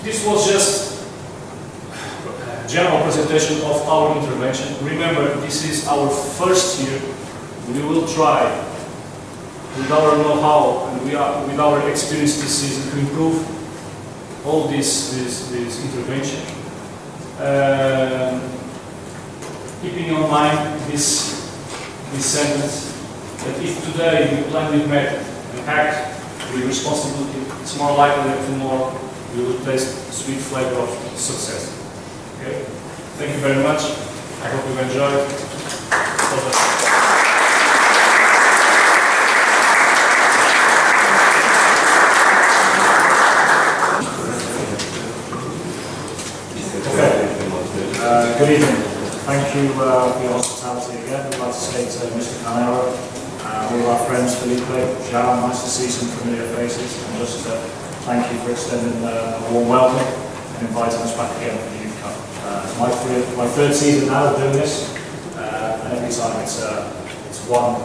this was just a general presentation of our intervention. Remember, this is our first year. We will try, with our know-how and with our experience this season, to improve all this intervention. Keeping in mind this sentence, that if today we plan with method and act with responsibility, it's more likely that tomorrow we will taste the sweet flavor of success. Okay? Thank you very much. I hope you enjoyed. Good evening. Thank you for your hospitality again. We'd like to say to Mr. Canaro, all of our friends, Felipe, Jean, nice to see some familiar faces, and just thank you for extending a warm welcome and inviting us back again for the Youth Cup. It's my third season now of doing this, and every time it's one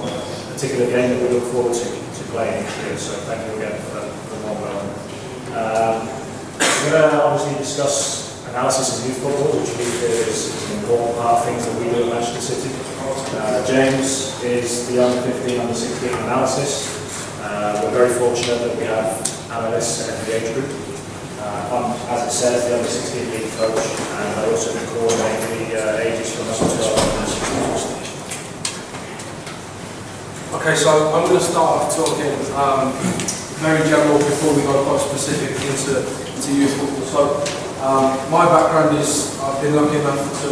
particular game that we look forward to playing each year, so thank you again for the warm welcome. We're going to obviously discuss analysis of youth football, which we feel is an important part of things that we do at Manchester City. James is the under-15, under-16 analysis. We're very fortunate that we have analysts at every age group. I'm, as it says, the under-16 league coach, and I also coordinate the ages from us to 12 and 16. Okay, so I'm going to start off talking very general before we go quite specific into youth football. So, my background is I've been lucky enough to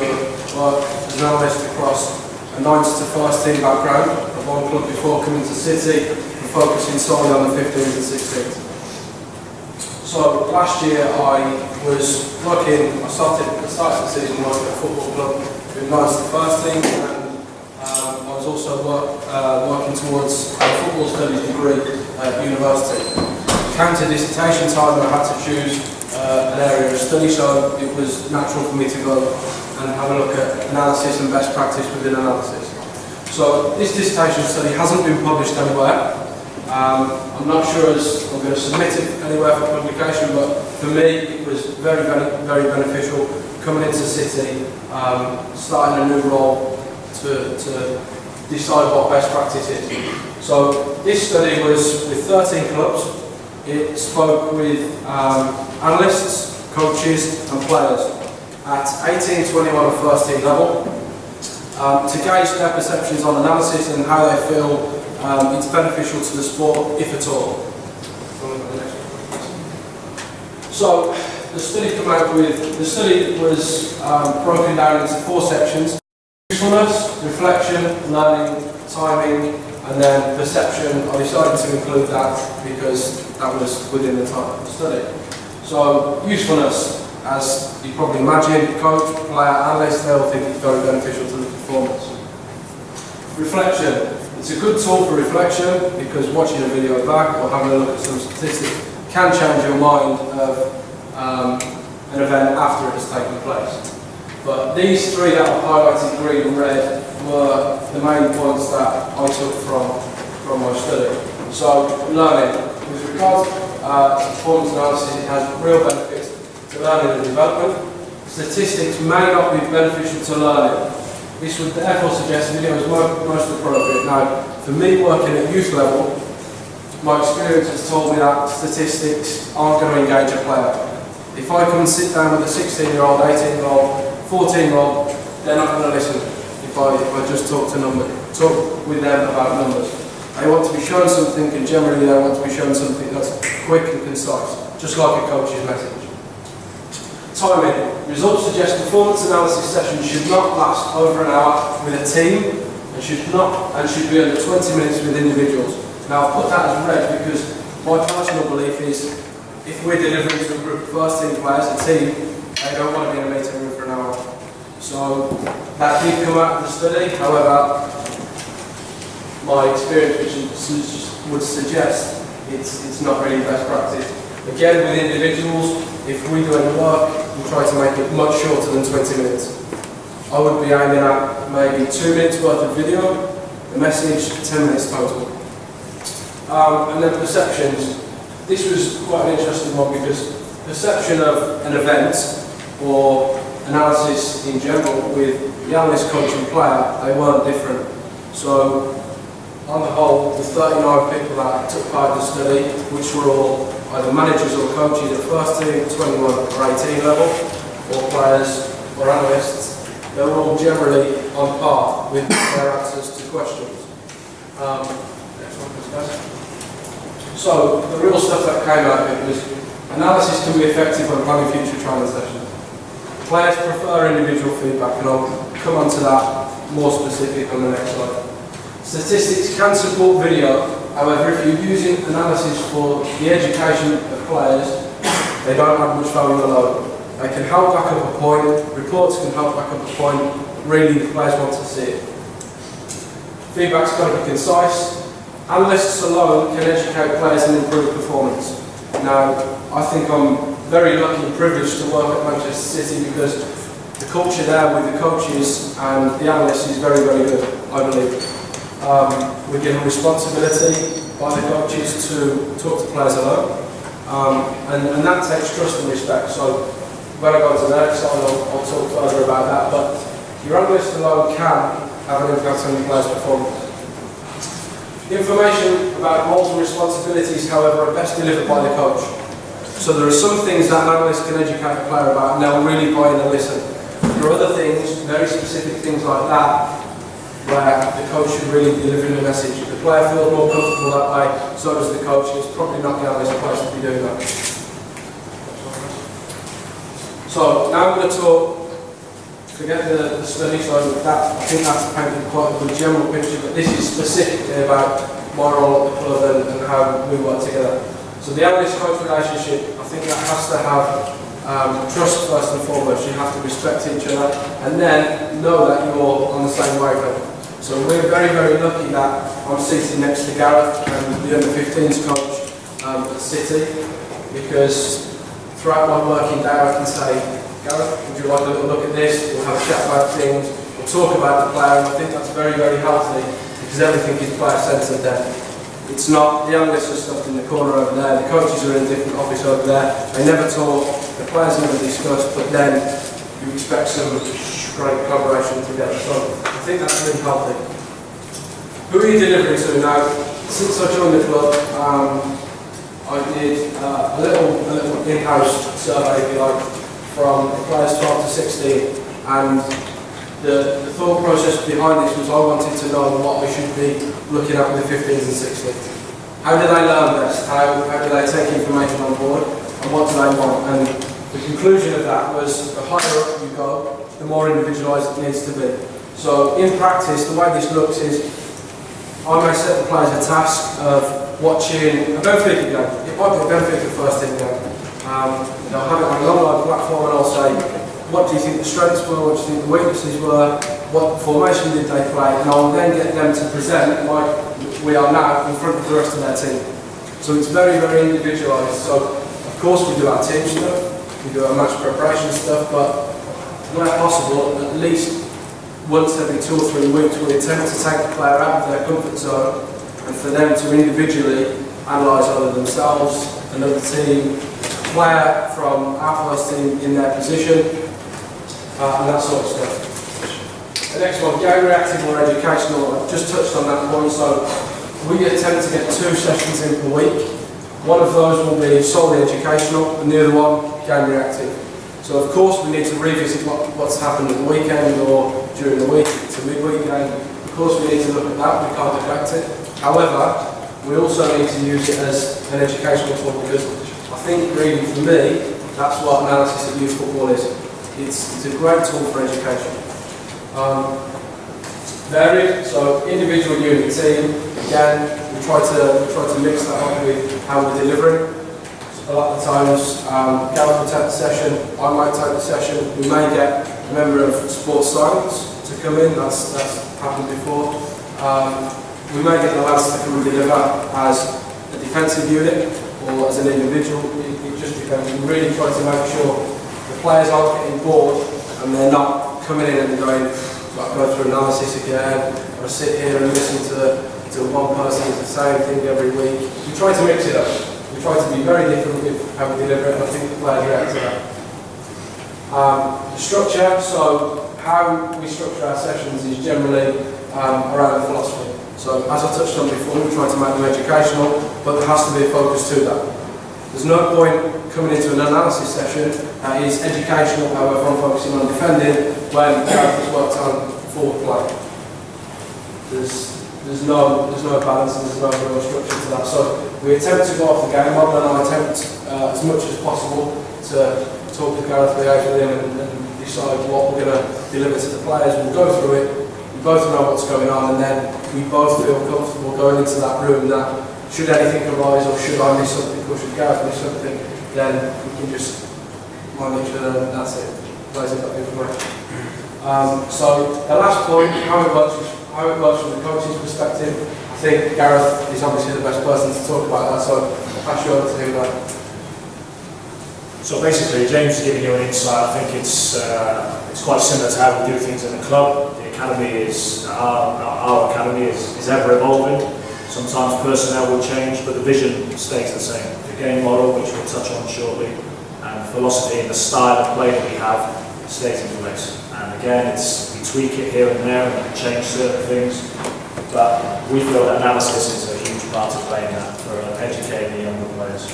work as an analyst across a 9s to 1st team background at one club before coming to City and focusing solely on the 15s and 16s. So last year I was working, I started the season working at a football club with 9s to 1st team, and I was also working towards a football studies degree at university. Counter dissertation time, I had to choose an area of study, so it was natural for me to go and have a look at analysis and best practice within analysis. So this dissertation study hasn't been published anywhere. I'm not sure as I'm going to submit it anywhere for publication, but for me it was very beneficial coming into City, starting a new role to decide what best practice is. So this study was with 13 clubs. It spoke with analysts, coaches and players at 18, 21 and 1st team level to gauge their perceptions on analysis and how they feel it's beneficial to the sport, if at all. So the study was broken down into 4 sections: usefulness, reflection, learning, timing, and then perception. I decided to include that because that was within the time of the study. So usefulness, as you probably imagine, coach, player, analyst, they all think it's very beneficial to the performance. Reflection. It's a good tool for reflection because watching a video back or having a look at some statistics can change your mind of an event after it has taken place. But these 3 that are highlighted green and red were the main points that I took from my study. So learning. With regards to performance analysis, it has real benefits to learning and development. Statistics may not be beneficial to learning. This would therefore suggest video is most appropriate. Now, for me working at youth level, my experience has told me that statistics aren't going to engage a player. If I come and sit down with a 16-year-old, 18-year-old, 14-year-old, they're not going to listen if I just talk with them about numbers. They want to be shown something, and generally they want to be shown something that's quick and concise, just like a coach's message. Timing. Results suggest performance analysis sessions should not last over an hour with a team and should be under 20 minutes with individuals. Now I've put that as red because my personal belief is if we're delivering to a group of 1st team players, a team, they don't want to be in a meeting room for an hour. So that did come out of the study, however, my experience which would suggest it's not really best practice. Again, with individuals, if we do any work, we try to make it much shorter than 20 minutes. I would be aiming at maybe 2 minutes worth of video, the message 10 minutes total. And then perceptions. This was quite an interesting one because perception of an event or analysis in general with the analyst, coach and player, they weren't different. So on the whole, the 39 people that took part in the study, which were all either managers or coaches at first team, 21 or 18 level, or players or analysts, they were all generally on par with their answers to questions. Next one, please, guys. So the real stuff that came out of it was analysis can be effective when planning future training sessions. Players prefer individual feedback, and I'll come on to that more specific on the next slide. Statistics can support video, however, if you're using analysis for the education of players, they don't have much value alone. They can help back up a point, reports can help back up a point, really the players want to see it. Feedback's got to be concise. Analysts alone can educate players and improve performance. Now, I think I'm very lucky and privileged to work at Manchester City because the culture there with the coaches and the analysts is very, very good, I believe. We're given responsibility by the coaches to talk to players alone, and that takes trust and respect. So when I go to the next slide, I'll talk further about that, but your analyst alone can have an impact on your players' performance. Information about roles and responsibilities, however, are best delivered by the coach. So there are some things that an analyst can educate a player about and they'll really buy in and listen. There are other things, very specific things like that, where the coach should really be delivering the message. If the player feels more comfortable that way, so does the coach. It's probably not the analyst's place to be doing that. So now I'm going to talk, forget the study, so that, I think that's painting quite a good general picture, but this is specifically about my role at the club and how we work together. So the analyst-coach relationship, I think that has to have trust first and foremost. You have to respect each other and then know that you're on the same wavelength. So we're very, very lucky that I'm seated next to Gareth and the under-15s coach at City, because throughout my working day I can say, Gareth, would you like a little look at this? We'll have a chat about things, we'll talk about the player, and I think that's very, very healthy because everything is player-centred there. It's not, the analysts are stuffed in the corner over there, the coaches are in a different office over there, they never talk, the players never discuss, but then you expect some great collaboration together. So I think that's really healthy. Who are you delivering to now? Since I joined the club, I did a little in-house survey, if you like, from the players 12 to 16, and the thought process behind this was I wanted to know what we should be looking at with the 15s and 16s. How do they learn best? How do they take information on board? And what do they want? And the conclusion of that was the higher up you go, the more individualised it needs to be. So in practice, the way this looks is I may set the players a task of watching a Benfica game. It might be a Benfica first team game. They'll have it on an online platform and I'll say, what do you think the strengths were, what do you think the weaknesses were, what formation did they play, and I'll then get them to present, like we are now, in front of the rest of their team. So it's very, very individualised. So of course we do our team stuff, we do our match preparation stuff, but where possible, at least once every 2 or 3 weeks we attempt to take the player out of their comfort zone and for them to individually analyse either themselves, another team, a player from our first team in their position, and that sort of stuff. The next one, game reactive or educational. I've just touched on that one. So we attempt to get 2 sessions in per week. One of those will be solely educational, and the other one, game reactive. So of course we need to revisit what's happened at the weekend or during the week. It's a midweek game. Of course we need to look at that, we can't neglect it. However, we also need to use it as an educational tool because I think really for me, that's what analysis of youth football is. It's a great tool for education. Varied, so individual unit team, again, we try to mix that up with how we're delivering. A lot of the times, Gareth will take the session, I might take the session, we may get a member of sports science to come in, that's happened before. We may get the lads to come and deliver as a defensive unit or as an individual, it just depends. We really try to make sure the players aren't getting bored and they're not coming in and going, like, go through analysis again, or sit here and listen to one person do the same thing every week. We try to mix it up. We try to be very different with how we deliver it, and I think the players react to that. The structure, so how we structure our sessions is generally around philosophy. So as I touched on before, we try to make them educational, but there has to be a focus to that. There's no point coming into an analysis session that is educational, however I'm focusing on defending, when Gareth has worked on forward play. There's no balance and there's no real structure to that. So we attempt to go off the game model, and I attempt as much as possible to talk to Gareth, liaise with him and decide what we're going to deliver to the players. We'll go through it, we both know what's going on, and then we both feel comfortable going into that room that should anything arise, or should I miss something, or should Gareth miss something, then we can just mind each other, and that's it. Plays it that different way. So the last point, how it works from the coach's perspective. I think Gareth is obviously the best person to talk about that, so I'll pass you over to him now. So basically, James is giving you an insight. I think it's quite similar to how we do things in the club. The academy is, our academy is ever evolving. Sometimes personnel will change, but the vision stays the same. The game model, which we'll touch on shortly, and philosophy and the style of play that we have stays in place. And again, we tweak it here and there and change certain things, but we feel that analysis is a huge part of playing that for educating the younger players.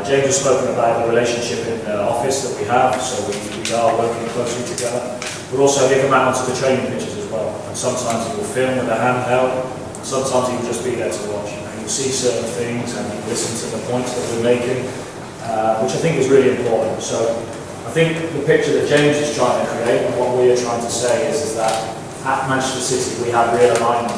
James has spoken about the relationship in the office that we have, so we are working closely together. But also they come out onto the training pitches as well, and sometimes he will film with a handheld, and sometimes he will just be there to watch. And you'll see certain things and you listen to the points that we're making, which I think is really important. So I think the picture that James is trying to create, and what we are trying to say is that at Manchester City we have real alignment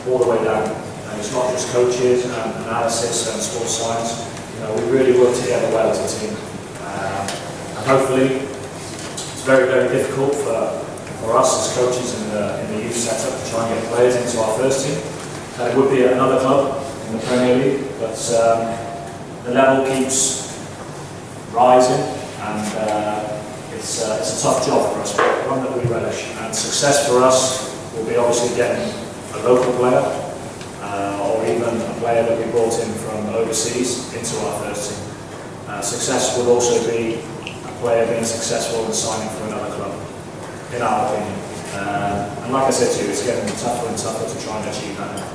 all the way down. And it's not just coaches and analysis and sports science. You know, we really work together well as a team. And hopefully it's very, very difficult for us as coaches in the youth setup to try and get players into our first team. It would be at another club in the Premier League, but the level keeps rising, and it's a tough job for us, but one that we relish. And success for us will be obviously getting a local player, or even a player that we brought in from overseas into our first team. Success would also be a player being successful and signing for another club, in our opinion. And like I said to you, it's getting tougher and tougher to try and achieve that now.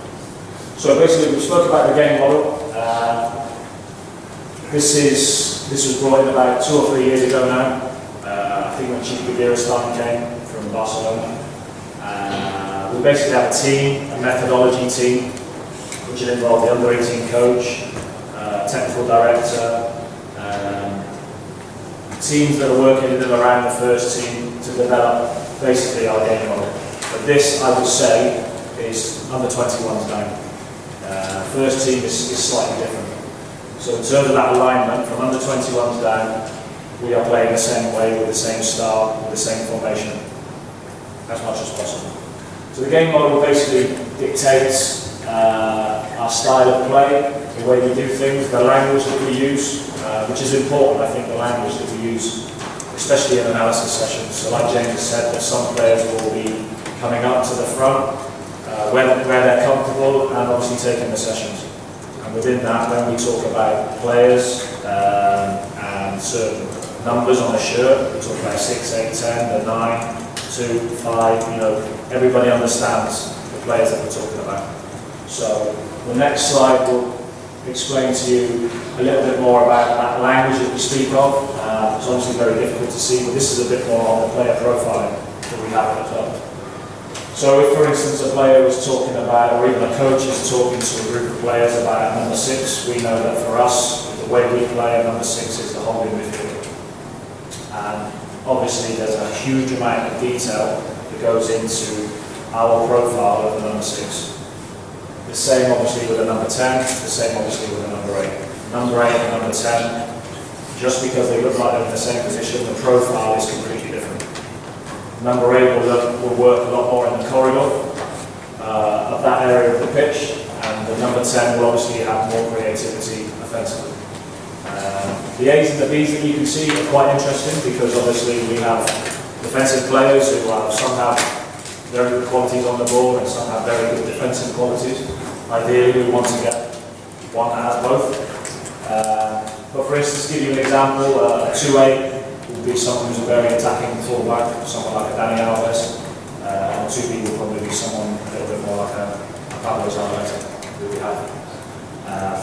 So basically, we spoke about the game model. This was brought in about 2 or 3 years ago now. I think when Chico Begiristain came from Barcelona. We basically have a team, a methodology team, which will involve the under-18 coach, technical director, teams that are working in and around the first team to develop basically our game model. But this, I would say, is under 21s down. First team is slightly different. So in terms of that alignment, from under 21s down, we are playing the same way, with the same style, with the same formation, as much as possible. So the game model basically dictates our style of play, the way we do things, the language that we use, which is important, I think, the language that we use, especially in analysis sessions. So like James has said, that some players will be coming up to the front, where they're comfortable, and obviously taking the sessions. And within that, when we talk about players and certain numbers on a shirt, we talk about 6, 8, 10, the 9, 2, 5, you know, everybody understands the players that we're talking about. So the next slide will explain to you a little bit more about that language that we speak of. It's obviously very difficult to see, but this is a bit more on the player profiling that we have at the club. So if, for instance, a player was talking about, or even a coach is talking to a group of players about number 6, we know that for us, the way we play, number 6 is the holding midfielder. And obviously there's a huge amount of detail that goes into our profile of the number 6. The same obviously with the number 10, the same obviously with the number 8. Number 8 and number 10, just because they look like they're in the same position, the profile is completely different. Number 8 will work a lot more in the corridor of that area of the pitch, and the number 10 will obviously have more creativity offensively. The A's and the B's that you can see are quite interesting, because obviously we have defensive players who some have very good qualities on the ball and some have very good defensive qualities. Ideally we want to get one that has both. But for instance, to give you an example, a 2A will be someone who's a very attacking fullback, someone like a Dani Alves. And a 2B will probably be someone a little bit more like a Pablo Zabaleta who we have.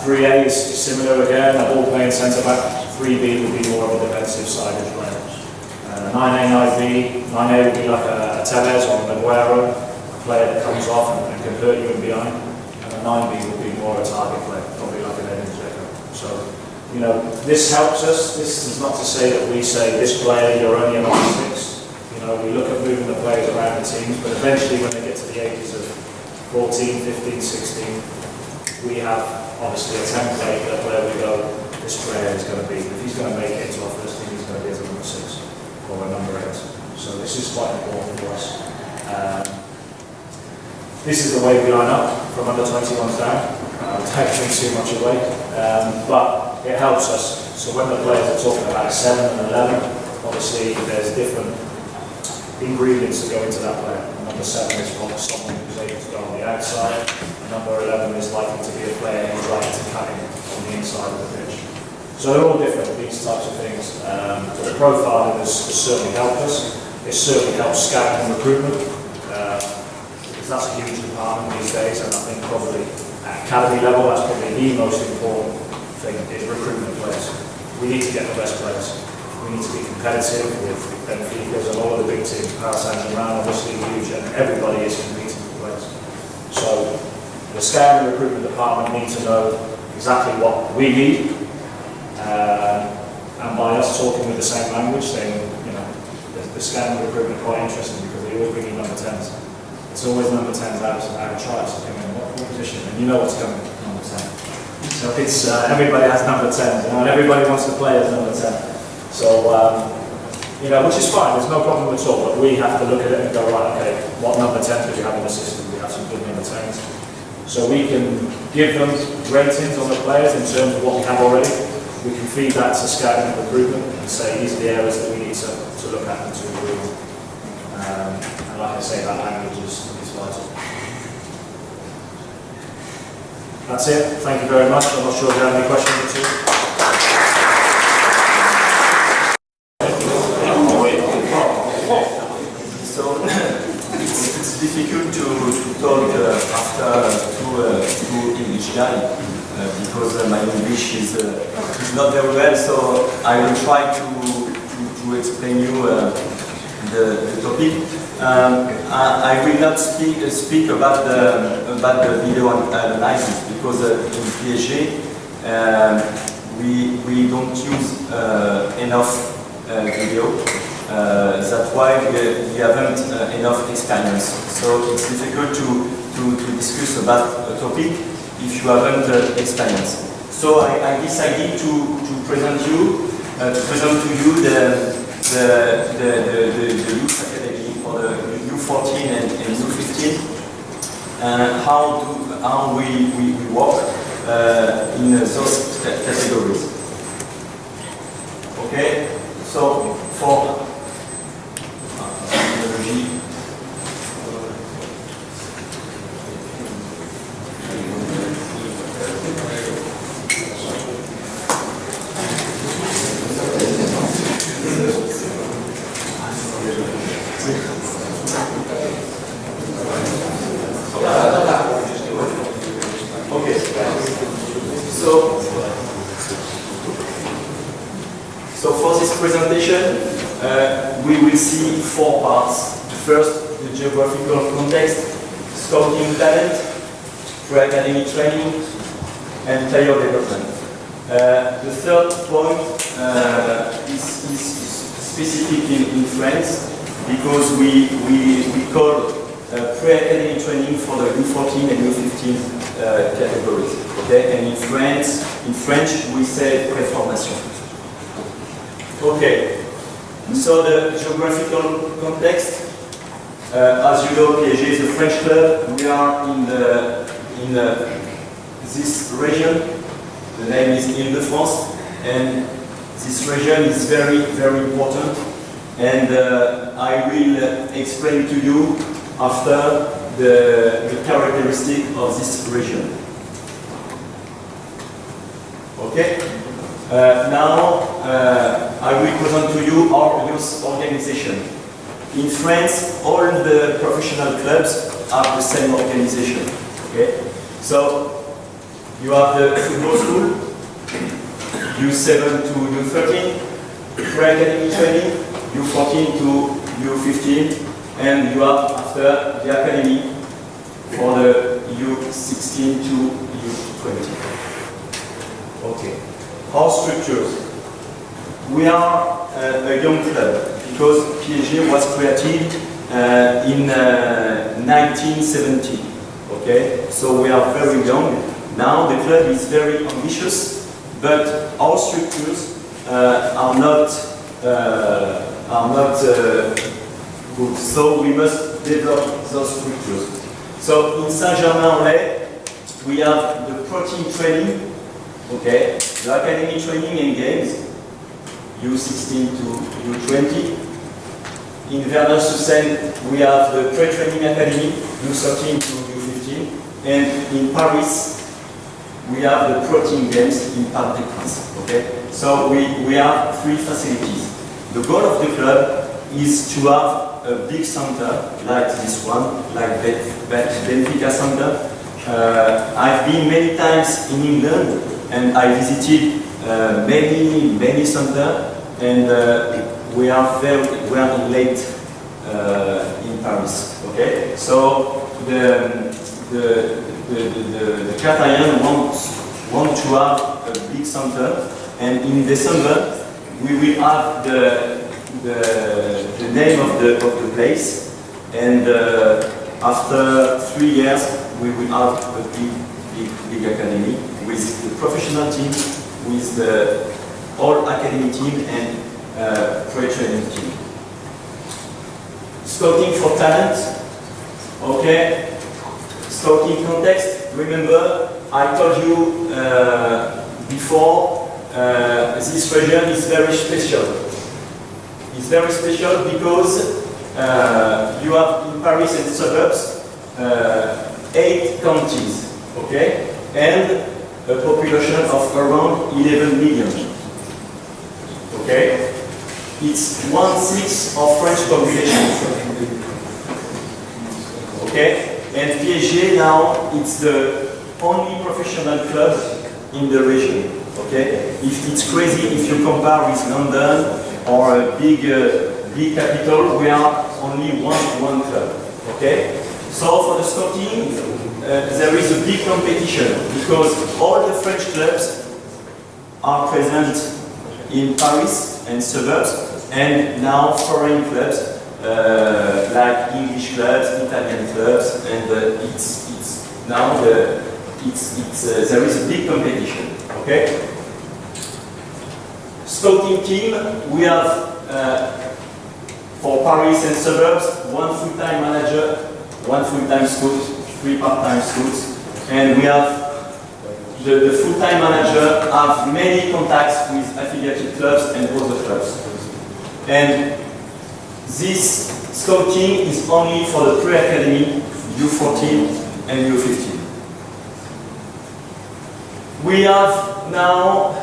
3A is similar again, a ball-playing centre-back. 3B will be more of a defensive-sided player. 9A, 9B, 9A will be like a Tevez or an Aguero, a player that comes off and can hurt you in behind. And a 9B will be more a target player, probably like an Edin Dzeko. So, you know, this helps us. This is not to say that we say this player, you're only a number 6. You know, we look at moving the players around the teams, but eventually when they get to the ages of 14, 15, 16, we have obviously a template that where we go, this player is going to be, if he's going to make it into our first team, he's going to be as a number 6 or a number 8. So this is quite important for us. This is the way we line up from under 21s down. Without giving too much away, but it helps us. So when the players are talking about 7 and 11, obviously there's different ingredients that go into that player. Number 7 is someone who's able to go on the outside. Number 11 is likely to be a player who's likely to cut in on the inside of the pitch. So they're all different, these types of things. But the profiling has certainly helped us. It certainly helps scouting and recruitment, because that's a huge department these days, and I think probably at academy level, that's probably the most important thing, is recruitment players. We need to get the best players. We need to be competitive with Benfica and all of the big teams. Paris Saint-Germain obviously huge, and everybody is competing for players. So the scouting and recruitment department need to know exactly what we need, and by us talking with the same language, then you know the scouting and recruitment are quite interesting because they always bring in number 10s. It's always number 10s out of tries to come in. What position? And you know what's coming, number 10. So it's everybody has number 10s, you know, and everybody wants to play as number 10. So you know, which is fine. There's no problem at all. But we have to look at it and go, right, okay, what number 10s do we have in the system? We have some good number 10s, so we can give them ratings on the players in terms of what we have already. We can feed that to scouting and recruitment and say these are the areas that we need to look at and to improve. And like I say, that language is vital. That's it. Thank you very much. I'm not sure if you have any questions or two. So it's difficult to talk after two English guys because my English is not very well. So I will try to explain you the topic. I will not speak about the video analysis because in PSG we don't use enough video. That's why we haven't enough experience. So it's difficult to discuss about a topic if you haven't experience. So I decided to present to you the youth academy for the U14 and U15, how we work in those categories. Okay, so for So for this presentation, we will see 4 parts. First, the geographical context, scouting talent, pre-academy training, and player development. The third point is specific in France because we call pre-academy training for the U14 and U15 categories. Okay, and in French we say pré-formation. Okay, so the geographical context, as you know, PSG is a French club. We are in this region. The name is Île-de-France, and this region is very, very important. And I will explain to you after the characteristic of this region. Ok? Okay? Now, I will present to you our youth organization. In France, all the professional clubs have the same organization. Okay? So, you have the football school, U7 to U13, pre-academy training, U14 to U15, and you have after the academy for the U16 to U20. Okay. Our structures. We are a young club because PSG was created in 1970. Okay, so we are very young. Now the club is very ambitious, but our structures are not good. So we must develop those structures. So in Saint-Germain-en-Laye, we have the protein training. Okay, the academy training and games, U16 to U20. In Vernon-sur-Seine, we have the pre-training academy, U13 to U15. And in Paris, we have the protein games in Parc des Princes. Okay, so we have 3 facilities. The goal of the club is to have a big center like this one, like Benfica Center. I've been many times in England. And I visited many centers, and we are late in Paris. Okay, so the Qatarians want to have a big center, and in December we will have the name of the place, and after 3 years we will have a big academy with the professional team, with the all academy team and pre-training team. Scouting for talent. Okay. Scouting context. Remember, I told you before, this region is very special. It's very special because you have in Paris and suburbs 8 counties. Okay, and a population of around 11 million. Okay? It's 1/6 of French population. Okay? And PSG now, it's the only professional club in the region. Okay? It's crazy if you compare with London or a big capital, we are only one club. Okay? So for the scouting, there is a big competition because all the French clubs are present in Paris and suburbs, and now foreign clubs like English clubs, Italian clubs, and it's now there is a big competition. Okay. Scouting team, we have for Paris and suburbs 1 full-time manager, 1 full-time scout, 3 part-time scouts, and we have the full-time manager have many contacts with affiliated clubs and other clubs. And this scouting is only for the pre-academy, U14 and U15. We have now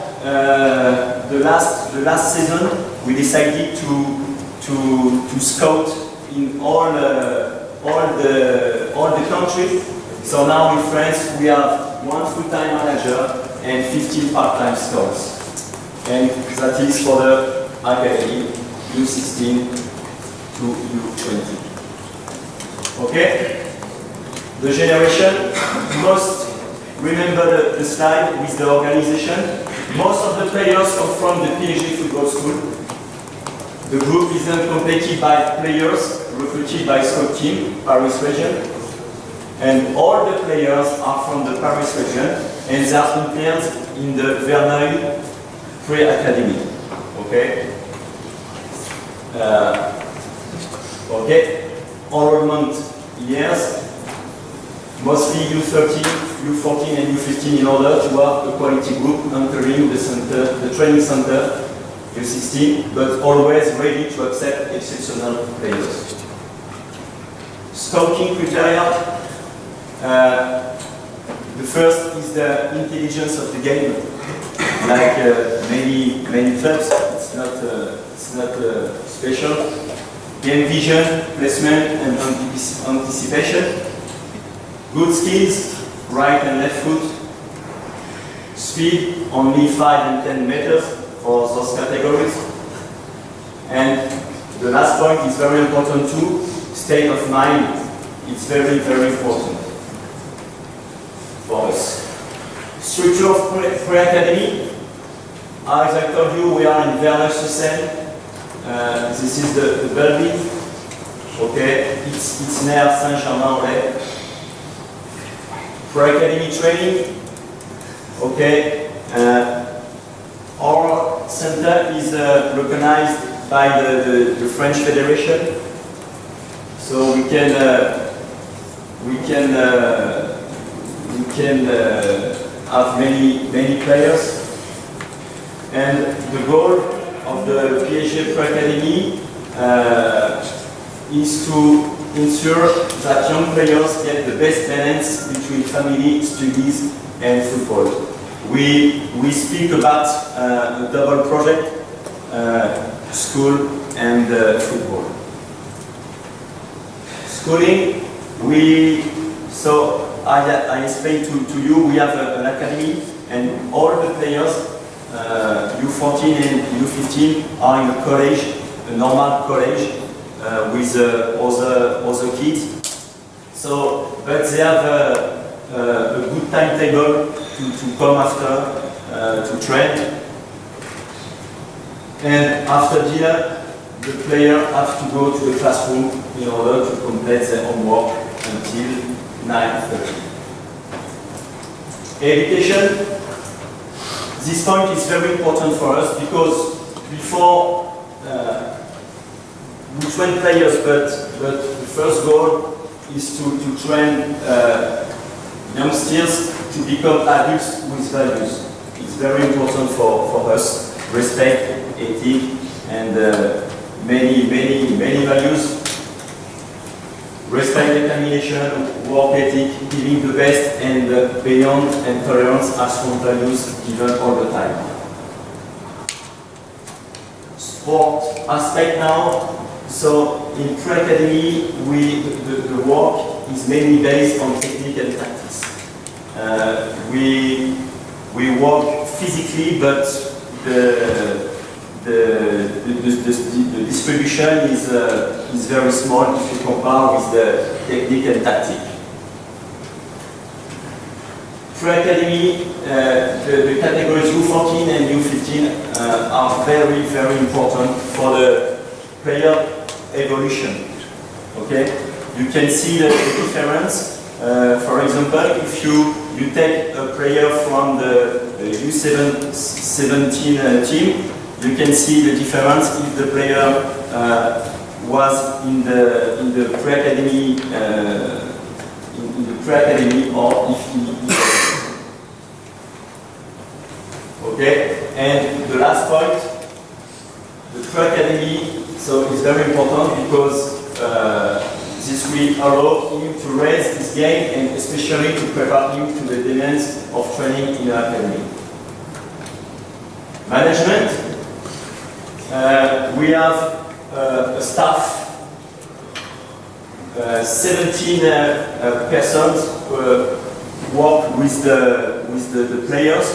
the last season we decided to scout in all the country. So now in France we have 1 full-time manager and 15 part-time scouts, and that is for the academy U16 to U20. Okay. The generation, most remember the slide with the organization. Most of the players come from the PSG football school. The group is then completed by players recruited by Scout team, Paris region. And all the players are from the Paris region, and they are interned in the Verneuil pre-academy. Okay? Okay. Enrollment years, mostly U13, U14 and U15 in order to have a quality group entering the center, the training center, U16, but always ready to accept exceptional players. Scouting criteria. The first is the intelligence of the game. like many clubs. It's not special. Game vision, placement, and anticipation. Good skills, right and left foot. Speed, only 5 and 10 meters for those categories. And the last point is very important too, state of mind. It's very, very important for us. Structure of pre-academy. As I told you, we are in Verneuil-sur-Seine. This is the building. Okay, it's near Saint-Germain-en-Laye. Pre-academy training. Okay, our center is recognized by the French Federation, so we can have many players. And the goal of the PSG Pro Academy is to ensure that young players get the best balance between family, studies, and football. We speak about a double project, school and football. Schooling, I explained to you, we have an academy, and all the players, U14 and U15, are in a college, a normal college, with other kids. So, but they have a good timetable to come after, to train. And after dinner, the player has to go to the classroom in order to complete their homework until 9:30. Education. This point is very important for us because before we train players, but the first goal is to train youngsters to become adults with values. It's very important for us. Respect, ethic, and many values. Respect, determination, work ethic, giving the best, and beyond, and tolerance are strong values given all the time. Sport aspect now. So in pre-academy, the work is mainly based on technique and tactics. We work physically, but the distribution is very small if you compare with the technique and tactic. Pre-academy, the categories U14 and U15 are very, very important for the player evolution. Okay, you can see the difference. For example, if you take a player from the U17 team, you can see the difference if the player was in the pre-academy or if he okay. And the last point, the pre-academy, so it's very important because this will allow him to raise his game and especially to prepare him to the demands of training in the academy. Management. We have a staff, 17 persons work with the players.